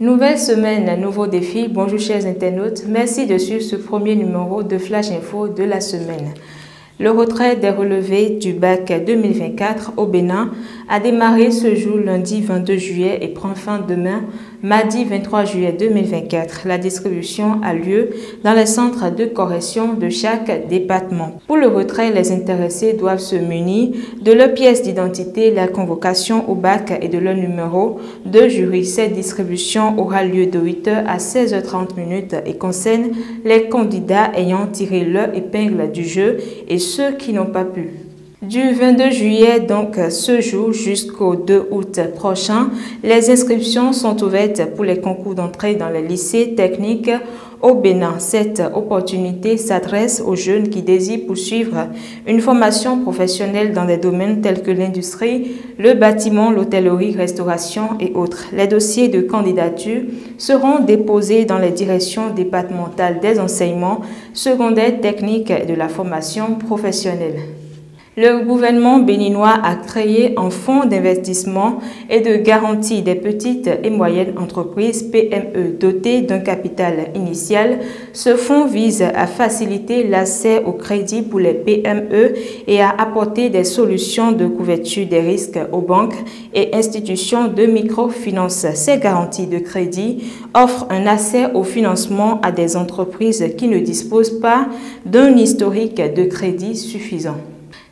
Nouvelle semaine, nouveau défi. Bonjour chers internautes, merci de suivre ce premier numéro de Flash Info de la semaine. Le retrait des relevés du bac 2024 au Bénin a démarré ce jour lundi 22 juillet et prend fin demain, mardi 23 juillet 2024. La distribution a lieu dans les centres de correction de chaque département. Pour le retrait, les intéressés doivent se munir de leur pièce d'identité, la convocation au bac et de leur numéro de jury. Cette distribution aura lieu de 8h à 16h30 et concerne les candidats ayant tiré leur épingle du jeu et ceux qui n'ont pas pu. Du 22 juillet, donc ce jour, jusqu'au 2 août prochain, les inscriptions sont ouvertes pour les concours d'entrée dans les lycées techniques au Bénin. Cette opportunité s'adresse aux jeunes qui désirent poursuivre une formation professionnelle dans des domaines tels que l'industrie, le bâtiment, l'hôtellerie, restauration et autres. Les dossiers de candidature seront déposés dans les directions départementales des enseignements secondaires techniques et de la formation professionnelle. Le gouvernement béninois a créé un fonds d'investissement et de garantie des petites et moyennes entreprises PME doté d'un capital initial. Ce fonds vise à faciliter l'accès au crédit pour les PME et à apporter des solutions de couverture des risques aux banques et institutions de microfinance. Ces garanties de crédit offrent un accès au financement à des entreprises qui ne disposent pas d'un historique de crédit suffisant.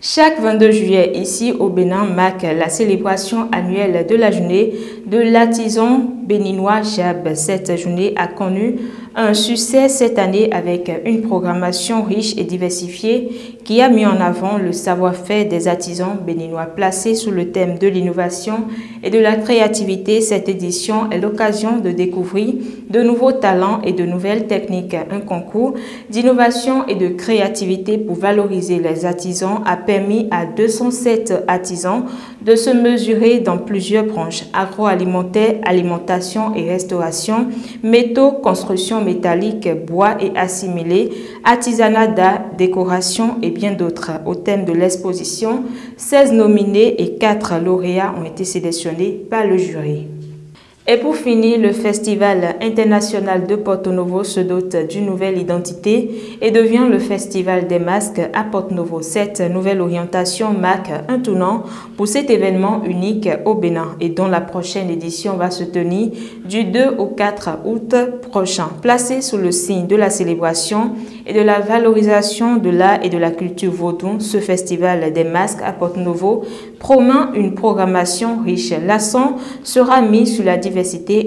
Chaque 22 juillet, ici au Bénin, marque la célébration annuelle de la journée de l'artisan béninois Jab. Cette journée a connu un succès cette année avec une programmation riche et diversifiée qui a mis en avant le savoir-faire des artisans béninois. Placé sous le thème de l'innovation et de la créativité, cette édition est l'occasion de découvrir de nouveaux talents et de nouvelles techniques. Un concours d'innovation et de créativité pour valoriser les artisans a permis à 207 artisans de se mesurer dans plusieurs branches: agroalimentaire, alimentation et restauration, métaux, construction métallique, bois et assimilés, artisanat d'art, décoration et bien d'autres. Au thème de l'exposition, 16 nominés et 4 lauréats ont été sélectionnés par le jury. Et pour finir, le Festival international de Porto Novo se dote d'une nouvelle identité et devient le Festival des masques à Porto Novo. Cette nouvelle orientation marque un tournant pour cet événement unique au Bénin et dont la prochaine édition va se tenir du 2 au 4 août prochain. Placé sous le signe de la célébration et de la valorisation de l'art et de la culture vaudou, ce Festival des masques à Porto Novo promet une programmation riche. L'accent sera mis sur la diversité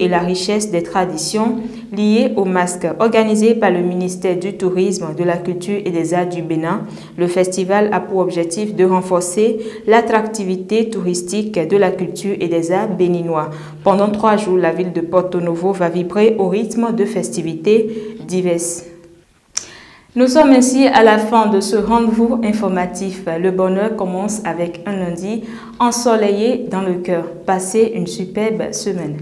et la richesse des traditions liées aux masques. Organisé par le ministère du Tourisme, de la Culture et des Arts du Bénin, le festival a pour objectif de renforcer l'attractivité touristique de la culture et des arts béninois. Pendant 3 jours, la ville de Porto Novo va vibrer au rythme de festivités diverses. Nous sommes ainsi à la fin de ce rendez-vous informatif. Le bonheur commence avec un lundi ensoleillé dans le cœur. Passez une superbe semaine.